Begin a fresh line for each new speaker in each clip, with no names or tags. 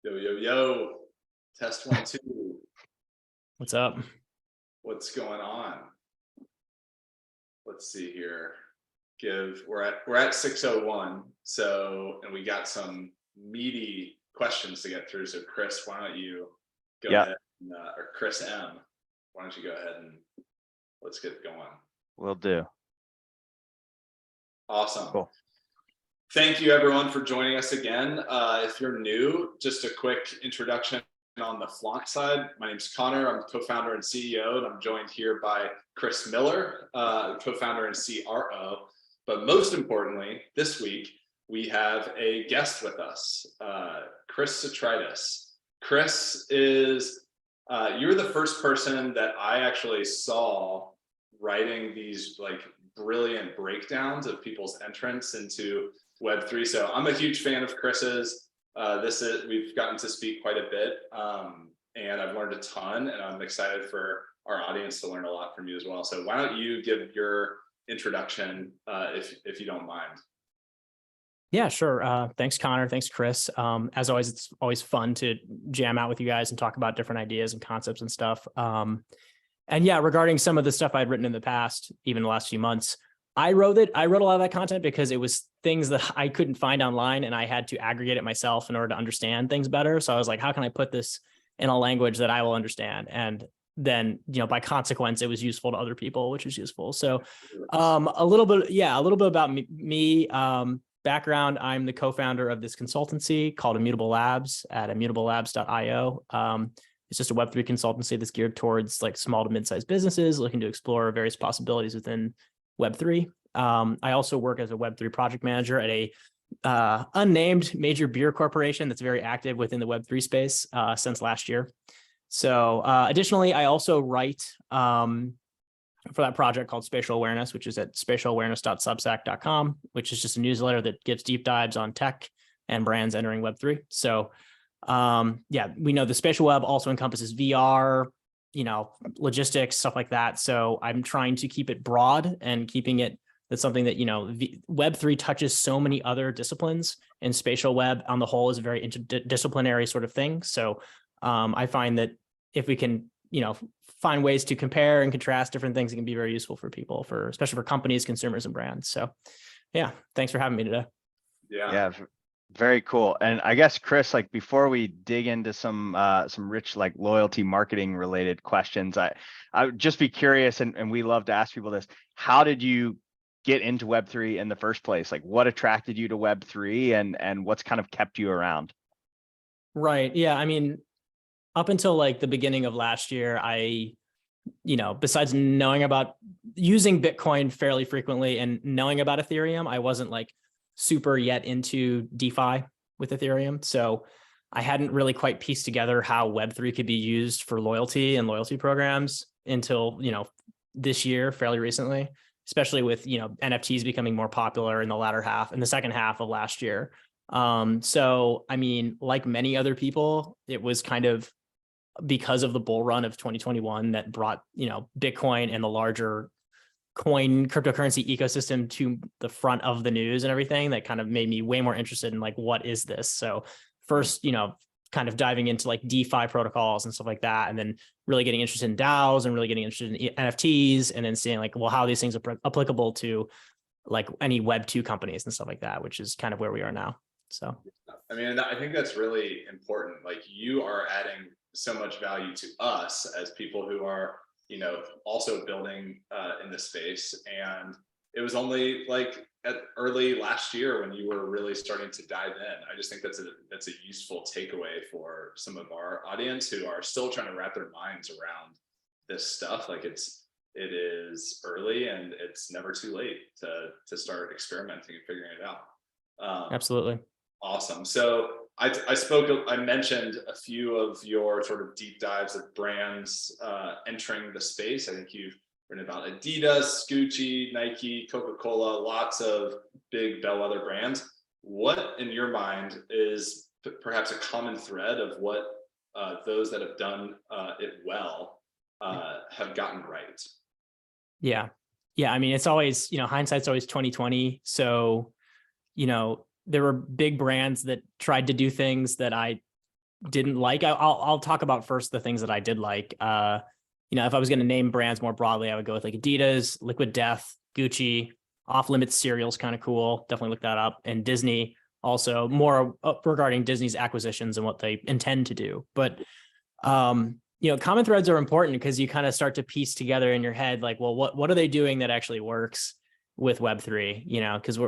Yo, yo, yo. Test 1, 2.
What's up?
What's going on? Let's see here. We're at 6:01. And we got some meaty questions to get through. So Chris, why don't you go ahead and, or Chris M, why don't you go ahead and let's get going.
Will do.
Awesome.
Cool.
Thank you everyone for joining us again. If you're new, just a quick introduction on the Flaunt side. My name is Connor. I'm co-founder and CEO, and I'm joined here by Chris Miller, co-founder and CRO. But most importantly, this week, we have a guest with us, Chris Sotraidis. Chris is, you're the first person that I actually saw writing these like brilliant breakdowns of people's entrance into Web3. So I'm a huge fan of Chris's. We've gotten to speak quite a bit, and I've learned a ton, and I'm excited for our audience to learn a lot from you as well. So why don't you give your introduction, if you don't mind?
Yeah, sure. Thanks, Connor. Thanks, Chris. As always, it's always fun to jam out with you guys and talk about different ideas and concepts and stuff. And yeah, regarding some of the stuff I'd written in the past, even the last few months, I wrote a lot of that content because it was things that I couldn't find online, and I had to aggregate it myself in order to understand things better. So I was like, how can I put this in a language that I will understand? And then, by consequence, it was useful to other people, which is useful. So a little bit about me. Background, I'm the co-founder of this consultancy called Immutable Labs at immutablelabs.io. It's just a Web3 consultancy that's geared towards like small to mid-sized businesses looking to explore various possibilities within Web3. I also work as a Web3 project manager at a unnamed major beer corporation that's very active within the Web3 space since last year. So additionally, I also write for that project called Spatial Awareness, which is at spatialawareness.substack.com, which is just a newsletter that gives deep dives on tech and brands entering Web3. So yeah, we know the spatial web also encompasses VR, logistics, stuff like that. So I'm trying to keep it broad and keeping it that's something that, Web3 touches so many other disciplines, and spatial web on the whole is a very interdisciplinary sort of thing. So I find that if we can, find ways to compare and contrast different things, it can be very useful for people, especially for companies, consumers, and brands. So yeah, thanks for having me today.
Yeah.
Very cool. And I guess, Chris, like before we dig into some rich like loyalty marketing related questions, I would just be curious, and we love to ask people this: how did you get into Web3 in the first place? Like, what attracted you to Web3, and what's kind of kept you around?
Right. Yeah. I mean, up until like the beginning of last year, I, besides knowing about using Bitcoin fairly frequently and knowing about Ethereum, I wasn't like super yet into DeFi with Ethereum. So I hadn't really quite pieced together how Web3 could be used for loyalty and loyalty programs until, this year, fairly recently, especially with, NFTs becoming more popular in the second half of last year. So, I mean, like many other people, it was kind of because of the bull run of 2021 that brought, Bitcoin and the larger coin cryptocurrency ecosystem to the front of the news and everything, that kind of made me way more interested in like, what is this? So first, kind of diving into like DeFi protocols and stuff like that, and then really getting interested in DAOs and really getting interested in NFTs, and then seeing like, well, how these things are applicable to like any Web2 companies and stuff like that, which is kind of where we are now. So,
I mean, I think that's really important. Like, you are adding so much value to us as people who are, also building in this space. And it was only like at early last year when you were really starting to dive in. I just think that's a useful takeaway for some of our audience who are still trying to wrap their minds around this stuff. Like, it is early, and it's never too late to start experimenting and figuring it out.
absolutely.
Awesome. So I mentioned a few of your sort of deep dives of brands entering the space. I think you've written about Adidas, Gucci, Nike, Coca-Cola, lots of big bellwether brands. What, in your mind, is perhaps a common thread of what those that have done it well have gotten right?
Yeah. I mean, it's always, hindsight's always 2020. So, there were big brands that tried to do things that I didn't like. I'll talk about first the things that I did like. If I was going to name brands more broadly, I would go with like Adidas, Liquid Death, Gucci, Off Limits cereal's kind of cool. Definitely look that up. And Disney also, more regarding Disney's acquisitions and what they intend to do. But common threads are important because you kind of start to piece together in your head, like, well, what are they doing that actually works with Web3? Because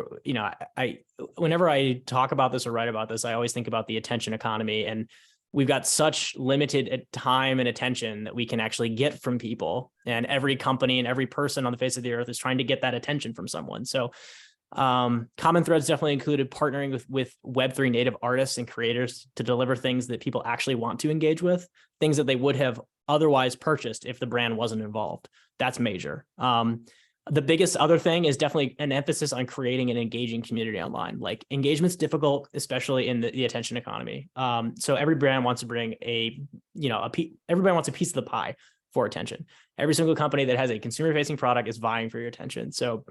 whenever I talk about this or write about this, I always think about the attention economy, and we've got such limited time and attention that we can actually get from people, and every company and every person on the face of the earth is trying to get that attention from someone. So common threads definitely included partnering with Web3 native artists and creators to deliver things that people actually want to engage with, things that they would have otherwise purchased if the brand wasn't involved. That's major. The biggest other thing is definitely an emphasis on creating an engaging community online. Like, engagement's difficult, especially in the attention economy. So every brand wants to bring everybody wants a piece of the pie for attention. Every single company that has a consumer-facing product is vying for your attention. So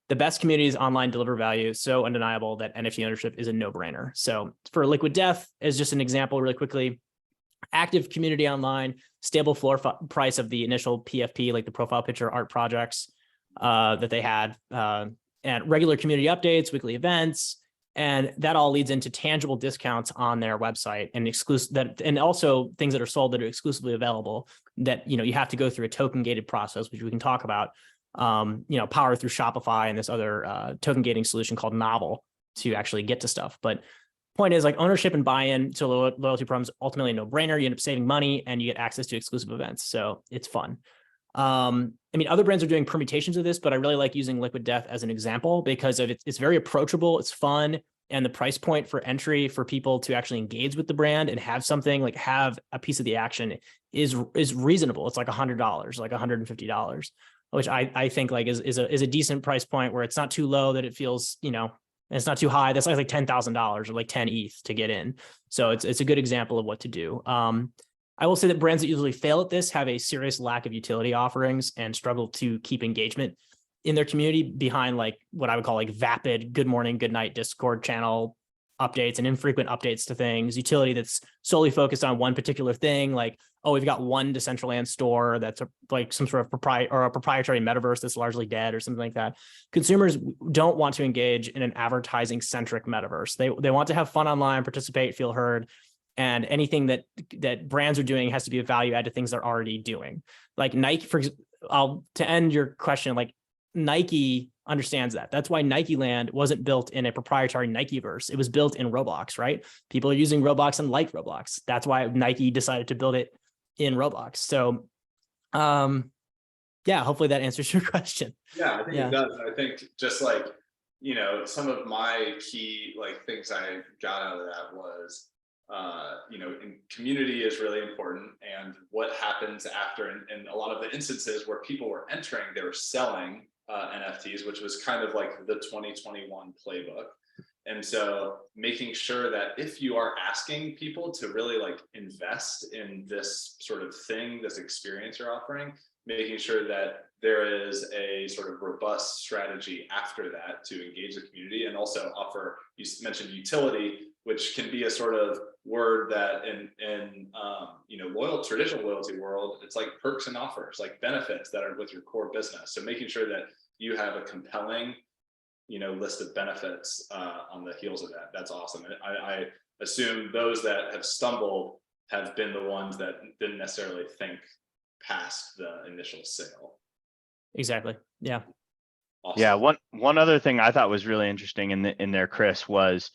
the best communities online deliver value so undeniable that NFT ownership is a no-brainer. So for Liquid Death, as just an example really quickly, active community online, stable floor price of the initial PFP, like the profile picture art projects that they had, and regular community updates, weekly events, and that all leads into tangible discounts on their website and also things that are sold that are exclusively available that you have to go through a token gated process, which we can talk about. Power through Shopify and this other token gating solution called Novel to actually get to stuff. But point is, like, ownership and buy-in to loyalty programs ultimately a no-brainer. You end up saving money and you get access to exclusive events. So it's fun. Other brands are doing permutations of this, but I really like using Liquid Death as an example because it's very approachable, it's fun, and the price point for entry for people to actually engage with the brand and have something, like have a piece of the action is reasonable. It's like $100, like $150. Which I think like is a decent price point where it's not too low that it feels, and it's not too high. That's like $10,000 or like 10 ETH to get in. So it's a good example of what to do. I will say that brands that usually fail at this have a serious lack of utility offerings and struggle to keep engagement in their community behind like what I would call like vapid good morning, good night Discord channel updates and infrequent updates to things, utility that's solely focused on one particular thing. Like, oh, we've got one Decentraland store that's like some sort of proprietary metaverse that's largely dead or something like that. Consumers don't want to engage in an advertising centric metaverse. They want to have fun online, participate, feel heard. And anything that brands are doing has to be a value add to things they're already doing. Like Nike, to end your question, like Nike understands that. That's why Nike Land wasn't built in a proprietary Nikeverse. It was built in Roblox, right? People are using Roblox and like Roblox. That's why Nike decided to build it in Roblox. So, hopefully that answers your question.
Yeah, I think it does. I think just like, some of my key like things I got out of that was, in community is really important, and what happens after, and a lot of the instances where people were entering, they were selling NFTs, which was kind of like the 2021 playbook. And so making sure that if you are asking people to really like invest in this sort of thing, this experience you're offering, making sure that there is a sort of robust strategy after that to engage the community and also offer, you mentioned utility, which can be a sort of word that in traditional loyalty world, it's like perks and offers, like benefits that are with your core business. So making sure that you have a compelling, list of benefits on the heels of that. That's awesome. And I assume those that have stumbled have been the ones that didn't necessarily think past the initial sale.
Exactly. Yeah.
Awesome.
Yeah, one other thing I thought was really interesting in there, Chris, was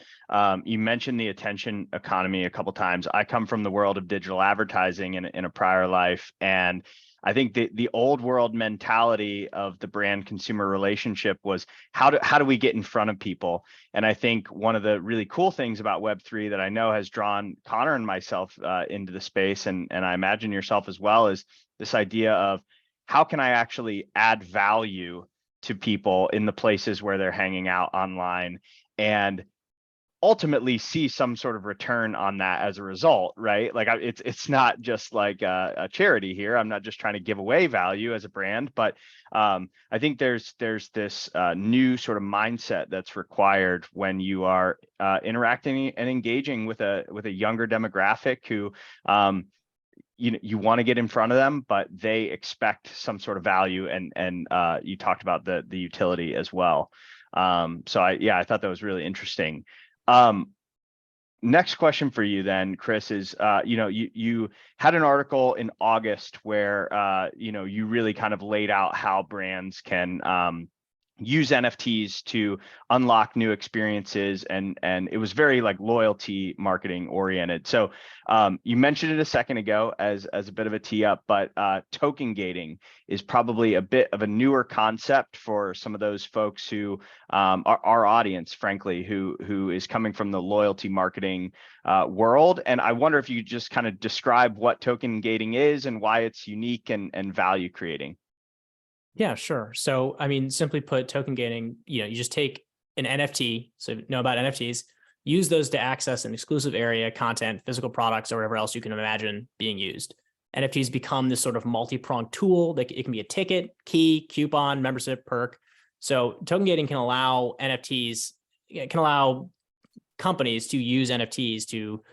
you mentioned the attention economy a couple times. I come from the world of digital advertising in a prior life, and I think the old world mentality of the brand consumer relationship was how do we get in front of people? And I think one of the really cool things about Web3 that I know has drawn Connor and myself into the space, and I imagine yourself as well, is this idea of how can I actually add value to people in the places where they're hanging out online. And ultimately see some sort of return on that as a result, right? Like it's not just like a charity here. I'm not just trying to give away value as a brand, but I think there's this new sort of mindset that's required when you are interacting and engaging with a younger demographic who you want to get in front of them, but they expect some sort of value, and you talked about the utility as well. So I thought that was really interesting. Next question for you then, Chris, is you had an article in August where you really kind of laid out how brands can use NFTs to unlock new experiences, and it was very like loyalty marketing oriented. So you mentioned it a second ago as a bit of a tee up, but token gating is probably a bit of a newer concept for some of those folks who are our audience, frankly, who is coming from the loyalty marketing world. And I wonder if you could just kind of describe what token gating is and why it's unique and value creating.
Yeah, sure. So, I mean, simply put, token gating, you just take an NFT, so know about NFTs, use those to access an exclusive area, content, physical products, or whatever else you can imagine being used. NFTs become this sort of multi-pronged tool that it can be a ticket, key, coupon, membership, perk. So token gating can allow NFTs, it can allow companies to use NFTs to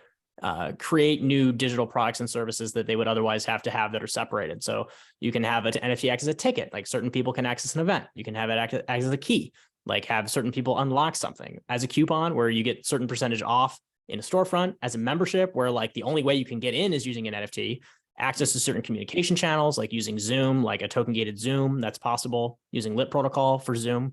create new digital products and services that they would otherwise have to have that are separated. So you can have an NFT act as a ticket, like certain people can access an event. You can have it act as a key, like have certain people unlock something, as a coupon where you get certain percentage off in a storefront, as a membership where like the only way you can get in is using an NFT, access to certain communication channels, like using Zoom, like a token gated Zoom, that's possible, using Lit protocol for Zoom.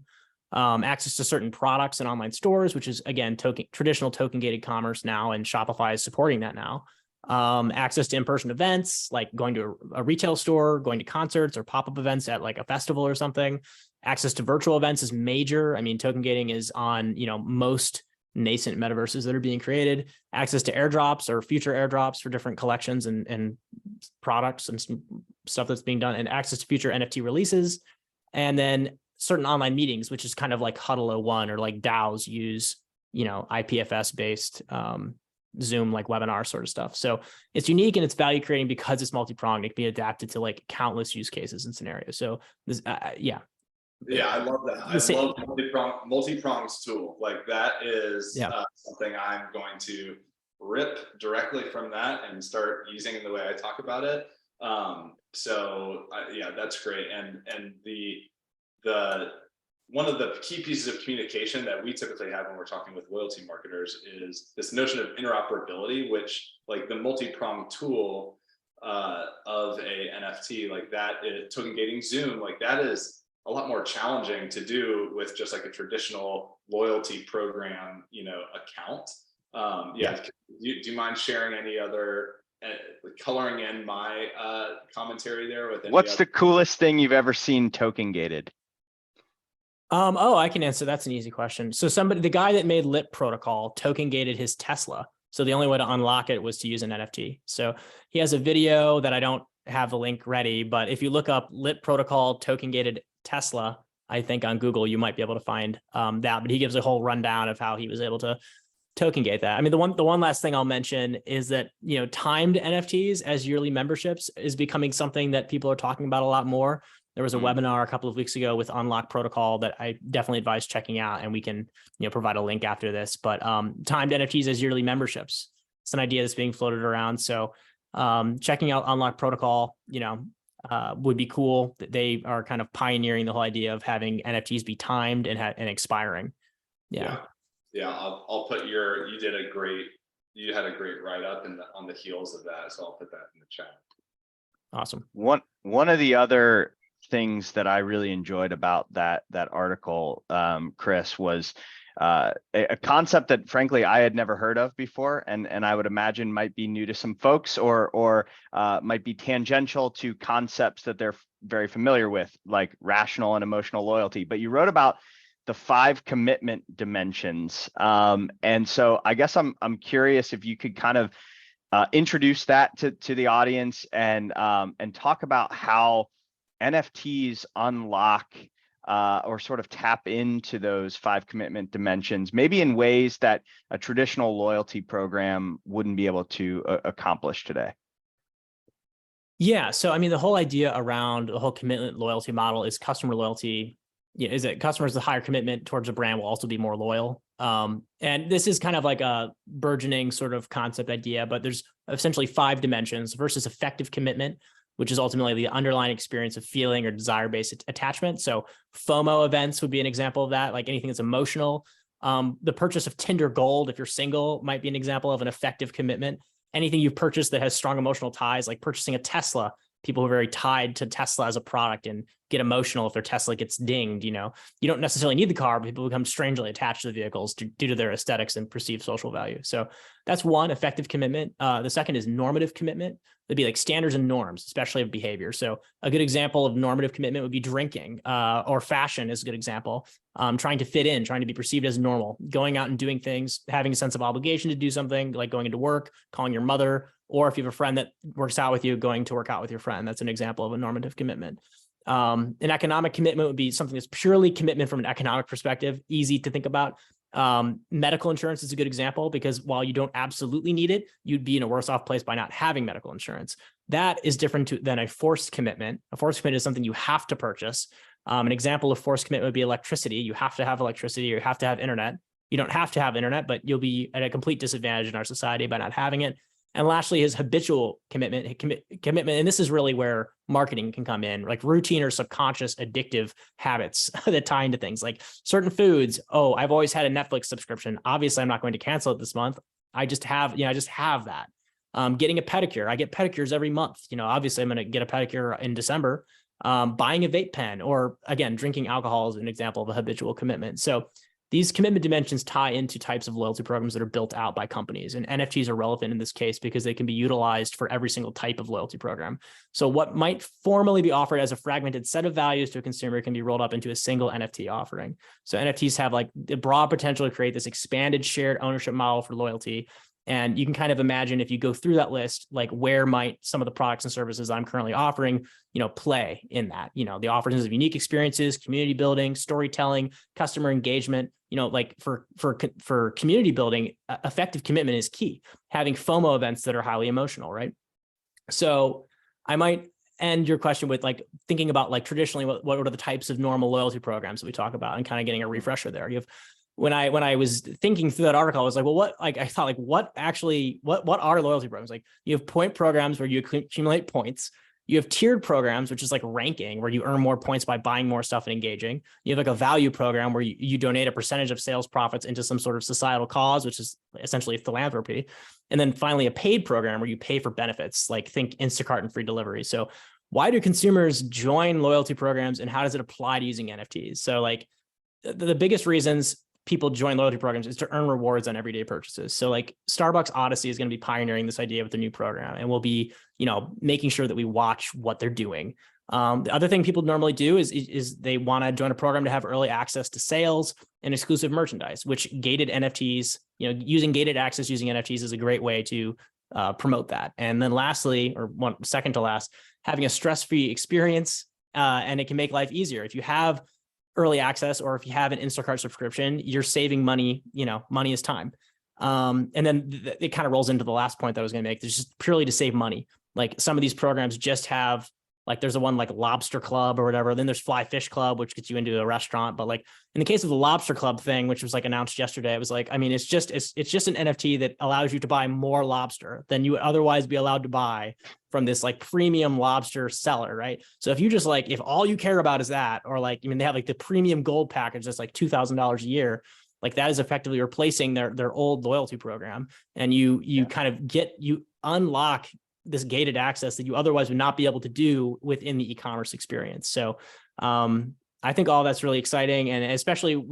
Access to certain products and online stores, which is again traditional token gated commerce now, and Shopify is supporting that now. Access to in-person events, like going to a retail store, going to concerts or pop-up events at like a festival or something. Access to virtual events is major. I mean, token gating is on most nascent metaverses that are being created. Access to airdrops or future airdrops for different collections and products and some stuff that's being done, and access to future NFT releases. And then certain online meetings, which is kind of like Huddle 01 or like DAOs use, IPFS based Zoom, like webinar sort of stuff. So it's unique and it's value creating because it's multi-pronged. It can be adapted to like countless use cases and scenarios. So this,
Yeah, I love that. I love multi-prongs tool. Like that is something I'm going to rip directly from that and start using in the way I talk about it. That's great. And the one of the key pieces of communication that we typically have when we're talking with loyalty marketers is this notion of interoperability, which like the multi-pronged tool of a NFT, like that, token gating Zoom, like that is a lot more challenging to do with just like a traditional loyalty program, account. Do you mind sharing any other coloring in my commentary there with any
What's the coolest thing you've ever seen token gated?
I can answer. That's an easy question. So the guy that made Lit protocol token gated his Tesla. So the only way to unlock it was to use an NFT. So he has a video that I don't have the link ready, but if you look up Lit protocol token gated Tesla, I think on Google, you might be able to find that, but he gives a whole rundown of how he was able to token gate that. I mean, the one last thing I'll mention is that, timed NFTs as yearly memberships is becoming something that people are talking about a lot more. There was a webinar a couple of weeks ago with Unlock Protocol that I definitely advise checking out, and we can provide a link after this. But timed NFTs as yearly memberships, it's an idea that's being floated around. So checking out Unlock Protocol, would be cool. They are kind of pioneering the whole idea of having NFTs be timed and expiring. Yeah.
I'll put you had a great write up on the heels of that, so I'll put that in the chat.
Awesome.
One of the other things that I really enjoyed about that article, Chris, was a concept that frankly I had never heard of before, and I would imagine might be new to some folks or might be tangential to concepts that they're very familiar with, like rational and emotional loyalty. But you wrote about the 5 commitment dimensions, and so I guess I'm curious if you could kind of introduce that to the audience and talk about how NFTs unlock or sort of tap into those 5 commitment dimensions, maybe in ways that a traditional loyalty program wouldn't be able to accomplish today?
Yeah. So, I mean, the whole idea around the whole commitment loyalty model is customer loyalty. Yeah, is that customers with higher commitment towards a brand will also be more loyal. And this is kind of like a burgeoning sort of concept idea, but there's essentially 5 dimensions versus effective commitment, which is ultimately the underlying experience of feeling or desire-based attachment. So FOMO events would be an example of that, like anything that's emotional. The purchase of Tinder Gold, if you're single, might be an example of an effective commitment. Anything you've purchased that has strong emotional ties, like purchasing a Tesla, people who are very tied to Tesla as a product and get emotional if their Tesla gets dinged. You don't necessarily need the car, but people become strangely attached to the vehicles due to their aesthetics and perceived social value. So that's one, effective commitment. The second is normative commitment. It'd be like standards and norms, especially of behavior. So a good example of normative commitment would be drinking, or fashion is a good example. Trying to fit in, trying to be perceived as normal, going out and doing things, having a sense of obligation to do something, like going into work, calling your mother, or if you have a friend that works out with you, going to work out with your friend. That's an example of a normative commitment. An economic commitment would be something that's purely commitment from an economic perspective, easy to think about. Medical insurance is a good example, because while you don't absolutely need it, you'd be in a worse off place by not having medical insurance. That is different than a forced commitment. A forced commitment is something you have to purchase. An example of forced commitment would be electricity. You have to have electricity, or you have to have internet. You don't have to have internet, but you'll be at a complete disadvantage in our society by not having it. And lastly is habitual commitment, commitment. And this is really where marketing can come in, like routine or subconscious addictive habits that tie into things like certain foods. Oh, I've always had a Netflix subscription. Obviously, I'm not going to cancel it this month. I just have that. Getting a pedicure. I get pedicures every month. Obviously I'm going to get a pedicure in December. Buying a vape pen, or again, drinking alcohol is an example of a habitual commitment. So these commitment dimensions tie into types of loyalty programs that are built out by companies, and NFTs are relevant in this case because they can be utilized for every single type of loyalty program. So what might formally be offered as a fragmented set of values to a consumer can be rolled up into a single NFT offering. So NFTs have like the broad potential to create this expanded shared ownership model for loyalty. And you can kind of imagine, if you go through that list, like where might some of the products and services I'm currently offering, play in that, the offerings of unique experiences, community building, storytelling, customer engagement. Like for community building, effective commitment is key. Having FOMO events that are highly emotional, right? So I might end your question with like thinking about like traditionally what are the types of normal loyalty programs that we talk about, and kind of getting a refresher there. You have when I was thinking through that article, I was like, well, I thought like, what are loyalty programs? Like, you have point programs where you accumulate points. You have tiered programs, which is like ranking, where you earn more points by buying more stuff and engaging. You have like a value program where you donate a percentage of sales profits into some sort of societal cause, which is essentially philanthropy. And then finally a paid program where you pay for benefits, like think Instacart and free delivery. So why do consumers join loyalty programs, and how does it apply to using NFTs? So like the biggest reasons people join loyalty programs is to earn rewards on everyday purchases. So like Starbucks Odyssey is going to be pioneering this idea with the new program, and we'll be, making sure that we watch what they're doing. The other thing people normally do is they want to join a program to have early access to sales and exclusive merchandise, which gated NFTs, using gated access using NFTs is a great way to promote that. And then lastly, or second to last, having a stress-free experience, and it can make life easier. If you have early access, or if you have an Instacart subscription, you're saving money. Money is time. And then it kind of rolls into the last point that I was going to make. It's just purely to save money. Like some of these programs just have, like there's a one like Lobster Club or whatever. Then there's Fly Fish Club, which gets you into a restaurant. But like in the case of the Lobster Club thing, which was like announced yesterday, it was like, I mean, it's just an NFT that allows you to buy more lobster than you would otherwise be allowed to buy from this like premium lobster seller, right? So if you just like, if all you care about is that, or like, they have like the premium gold package that's like $2,000 a year, like that is effectively replacing their old loyalty program. And you kind of you unlock this gated access that you otherwise would not be able to do within the e-commerce experience. So I think all that's really exciting. And especially,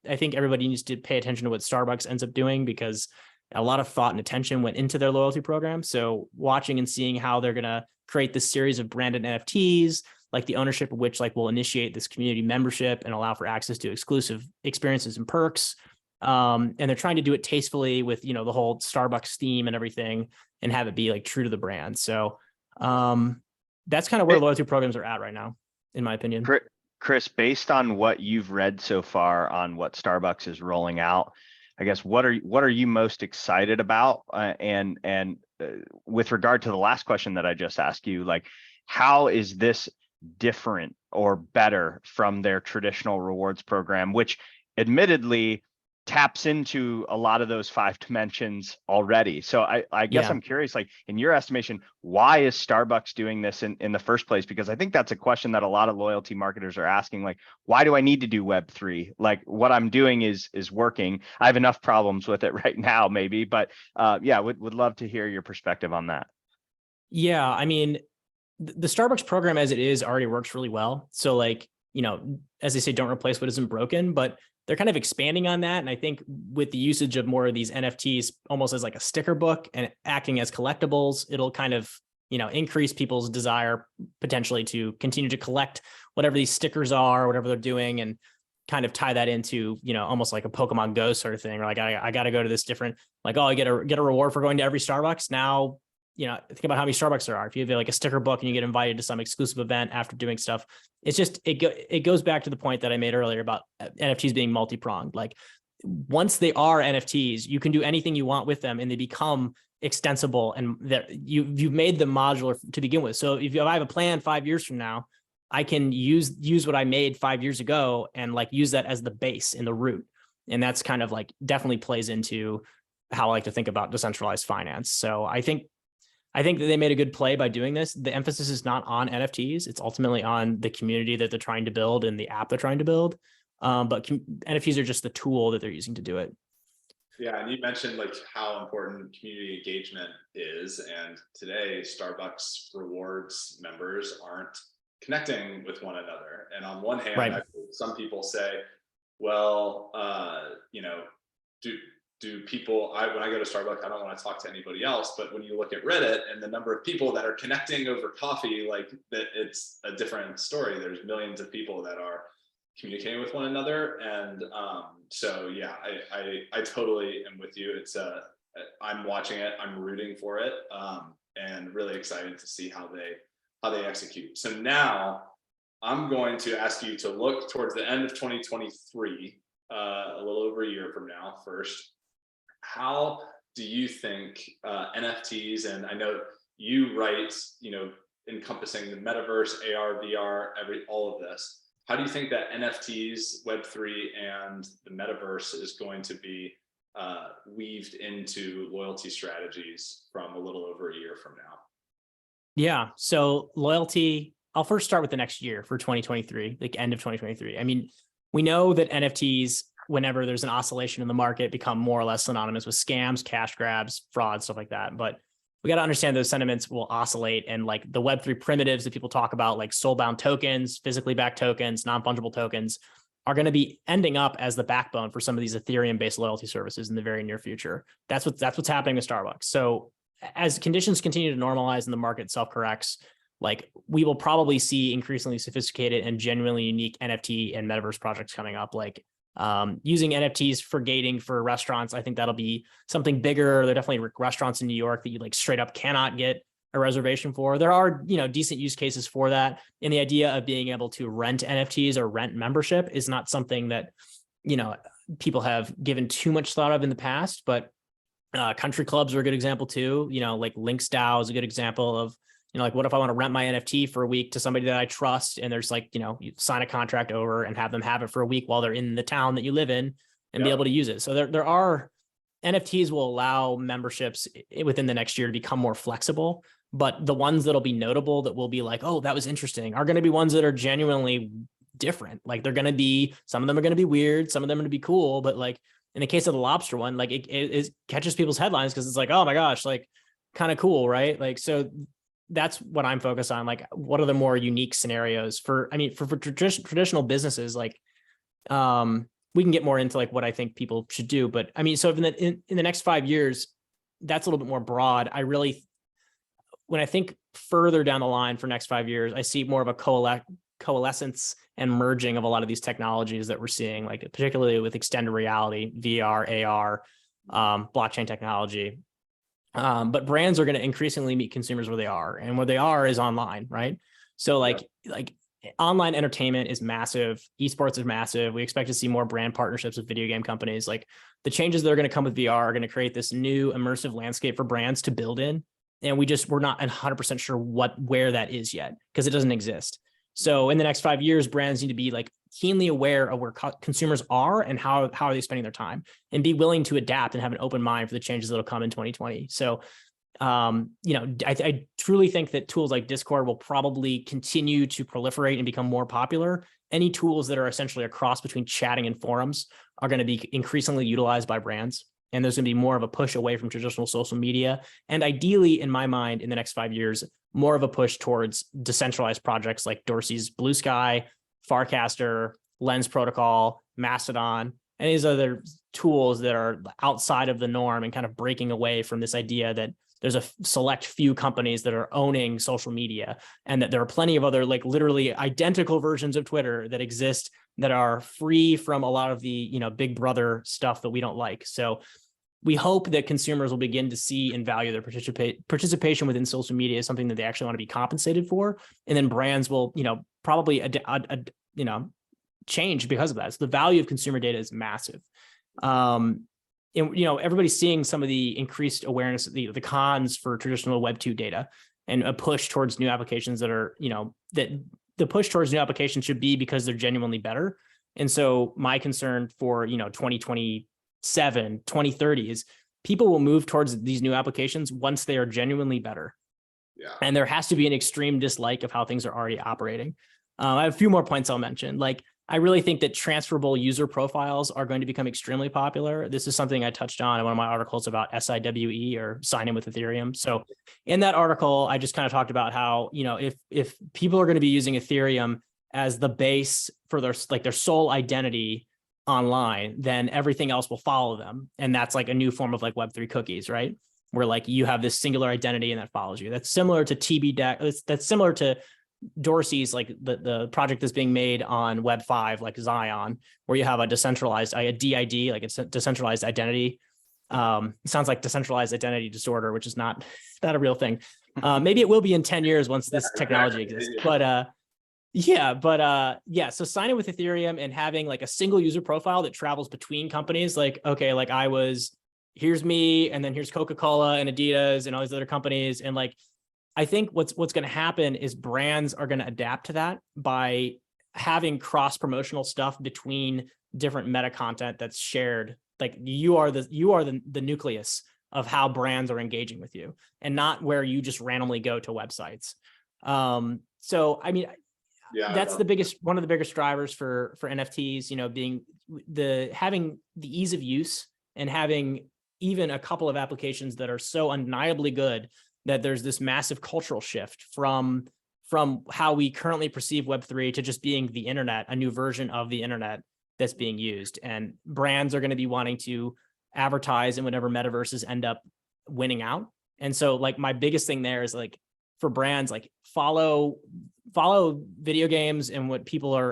I think everybody needs to pay attention to what Starbucks ends up doing, because a lot of thought and attention went into their loyalty program. So watching and seeing how they're going to create this series of branded NFTs, like the ownership of which like will initiate this community membership and allow for access to exclusive experiences and perks. And they're trying to do it tastefully with, the whole Starbucks theme and everything, and have it be like true to the brand. So that's kind of where loyalty programs are at right now, in my opinion.
Chris, based on what you've read so far on what Starbucks is rolling out, I guess what are you most excited about? With regard to the last question that I just asked you, like, how is this different or better from their traditional rewards program, which admittedly taps into a lot of those 5 dimensions already? So I guess
Yeah.
I'm curious, like, in your estimation, why is Starbucks doing this in the first place? Because I think that's a question that a lot of loyalty marketers are asking, like, why do I need to do Web3? Like, what I'm doing is working. I have enough problems with it right now, maybe, but yeah, would love to hear your perspective on that.
Yeah, I mean, the Starbucks program as it is already works really well. So like, as they say, don't replace what isn't broken, but they're kind of expanding on that. And I think with the usage of more of these NFTs almost as like a sticker book and acting as collectibles, it'll kind of, increase people's desire potentially to continue to collect whatever these stickers are, whatever they're doing, and kind of tie that into, almost like a Pokemon Go sort of thing. Or like, I got to go to this different, like, oh, I get a reward for going to every Starbucks. Now, think about how many Starbucks there are. If you have like a sticker book and you get invited to some exclusive event after doing stuff, it's just, it goes back to the point that I made earlier about NFTs being multi-pronged. Like, once they are NFTs, you can do anything you want with them and they become extensible, and that you've made them modular to begin with. So if I have a plan 5 years from now, I can use what I made 5 years ago and like use that as the base in the root. And that's kind of like definitely plays into how I like to think about decentralized finance. So I think that they made a good play by doing this. The emphasis is not on NFTs. It's ultimately on the community that they're trying to build and the app they're trying to build. But NFTs are just the tool that they're using to do it.
Yeah, and you mentioned like how important community engagement is. And today, Starbucks rewards members aren't connecting with one another. And on one hand,
Right.
I've heard some people say, well, do people, when I go to Starbucks, I don't want to talk to anybody else. But when you look at Reddit and the number of people that are connecting over coffee, like that, it's a different story. There's millions of people that are communicating with one another. And so, yeah, I totally am with you. I'm watching it, I'm rooting for it, and really excited to see how they execute. So now I'm going to ask you to look towards the end of 2023, a little over a year from now first. How do you think NFTs, and I know you write, encompassing the metaverse, AR, VR, all of this. How do you think that NFTs, Web3, and the metaverse is going to be weaved into loyalty strategies from a little over a year from now?
Yeah. So loyalty, I'll first start with the next year for 2023, like end of 2023. I mean, we know that NFTs, whenever there's an oscillation in the market, become more or less synonymous with scams, cash grabs, fraud, stuff like that. But we got to understand those sentiments will oscillate, and like the Web3 primitives that people talk about, like soul-bound tokens, physically backed tokens, non-fungible tokens, are going to be ending up as the backbone for some of these Ethereum-based loyalty services in the very near future. That's what's happening with Starbucks. So as conditions continue to normalize and the market self-corrects, like we will probably see increasingly sophisticated and genuinely unique NFT and metaverse projects coming up, like using NFTs for gating for restaurants. I think that'll be something bigger. There are definitely restaurants in New York that you like straight up cannot get a reservation for. There are, decent use cases for that. And the idea of being able to rent NFTs or rent membership is not something that, people have given too much thought of in the past, but country clubs are a good example too. Like LinksDAO is a good example of, like, what if I want to rent my NFT for a week to somebody that I trust, and there's like, you sign a contract over and have them have it for a week while they're in the town that you live in and be able to use it. So there are NFTs will allow memberships within the next year to become more flexible, but the ones that'll be notable that will be like, oh, that was interesting, are going to be ones that are genuinely different. Like they're going to be, some of them are going to be weird, some of them are going to be cool, but like in the case of the lobster one, like it catches people's headlines because it's like, oh my gosh, like kind of cool, right? Like, so that's what I'm focused on. Like, what are the more unique scenarios for traditional businesses? Like, we can get more into like what I think people should do, but I mean, so in the next 5 years, that's a little bit more broad. When I think further down the line for next 5 years, I see more of a coalescence and merging of a lot of these technologies that we're seeing, like particularly with extended reality, VR, AR, blockchain technology. But brands are going to increasingly meet consumers where they are, and where they are is online, right? So like online entertainment is massive. Esports is massive. We expect to see more brand partnerships with video game companies. Like the changes that are going to come with VR are going to create this new immersive landscape for brands to build in. And we're not 100% sure where that is yet because it doesn't exist. So in the next 5 years, brands need to be like keenly aware of where consumers are and how are they spending their time, and be willing to adapt and have an open mind for the changes that'll come in 2020. So, I truly think that tools like Discord will probably continue to proliferate and become more popular. Any tools that are essentially a cross between chatting and forums are going to be increasingly utilized by brands. And there's going to be more of a push away from traditional social media. And ideally, in my mind, in the next 5 years, more of a push towards decentralized projects like Dorsey's Blue Sky, Farcaster, Lens Protocol, Mastodon, and these other tools that are outside of the norm and kind of breaking away from this idea that there's a select few companies that are owning social media, and that there are plenty of other like literally identical versions of Twitter that exist that are free from a lot of the, big brother stuff that we don't like. So we hope that consumers will begin to see and value their participation within social media as something that they actually want to be compensated for. And then brands will, probably, change because of that. So the value of consumer data is massive. And, everybody's seeing some of the increased awareness, the cons for traditional Web2 data, and a push towards new applications that are, that the push towards new applications should be because they're genuinely better. And so my concern for, 2027, 2030 is people will move towards these new applications once they are genuinely better.
Yeah.
And there has to be an extreme dislike of how things are already operating. I have a few more points I'll mention. Like, I really think that transferable user profiles are going to become extremely popular. This is something I touched on in one of my articles about SIWE, or sign in with Ethereum. So in that article, I just kind of talked about how, if people are going to be using Ethereum as the base for their sole identity online, then everything else will follow them. And that's like a new form of like Web3 cookies, right? Where like you have this singular identity and that follows you. That's similar to TBDEX. That's similar to Dorsey's, like the project that's being made on Web5, like Zion, where you have a decentralized, a DID, like it's a decentralized identity. It sounds like decentralized identity disorder, which is not a real thing. Maybe it will be in 10 years once this technology exists. But so sign in with Ethereum and having like a single user profile that travels between companies. Like, okay, like here's me, and then here's Coca-Cola and Adidas and all these other companies. And like, I think what's going to happen is brands are going to adapt to that by having cross promotional stuff between different meta content that's shared. Like you are the nucleus of how brands are engaging with you, and not where you just randomly go to websites. So, I mean, that's one of the biggest drivers for NFTs, being having the ease of use and having even a couple of applications that are so undeniably good that there's this massive cultural shift from how we currently perceive Web3 to just being the internet, a new version of the internet that's being used. And brands are going to be wanting to advertise in whatever metaverses end up winning out. And so like my biggest thing there is like, for brands, like follow video games and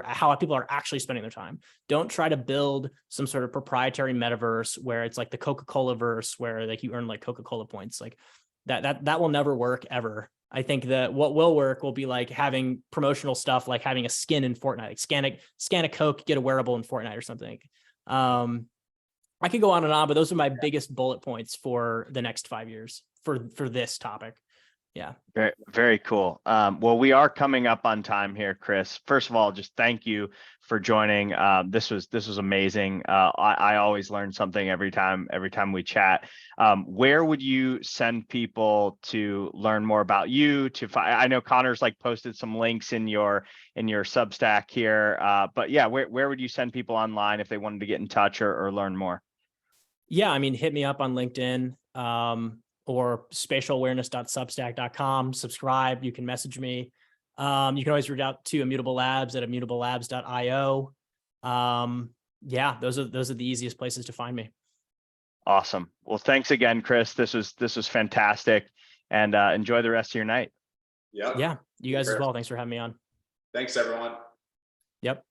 how people are actually spending their time. Don't try to build some sort of proprietary metaverse where it's like the Coca-Cola verse, where like you earn like Coca-Cola points. Like that will never work ever. I think that what will work will be like having promotional stuff, like having a skin in Fortnite, like scan a Coke, get a wearable in Fortnite or something. I could go on and on, but those are my biggest bullet points for the next 5 years for this topic. Yeah.
Very, very cool. Well, we are coming up on time here, Chris. First of all, just thank you for joining. This was amazing. I always learn something every time we chat. Where would you send people to learn more about you? I know Connor's like posted some links in your Substack here, but yeah, where would you send people online if they wanted to get in touch or learn more?
Yeah, I mean, hit me up on LinkedIn. Or spatialawareness.substack.com. Subscribe. You can message me. You can always reach out to Immutable Labs at immutablelabs.io. Yeah, those are the easiest places to find me.
Awesome. Well, thanks again, Chris. This was fantastic, and enjoy the rest of your night.
Yep.
Yeah, you guys as well. Thanks for having me on.
Thanks, everyone.
Yep.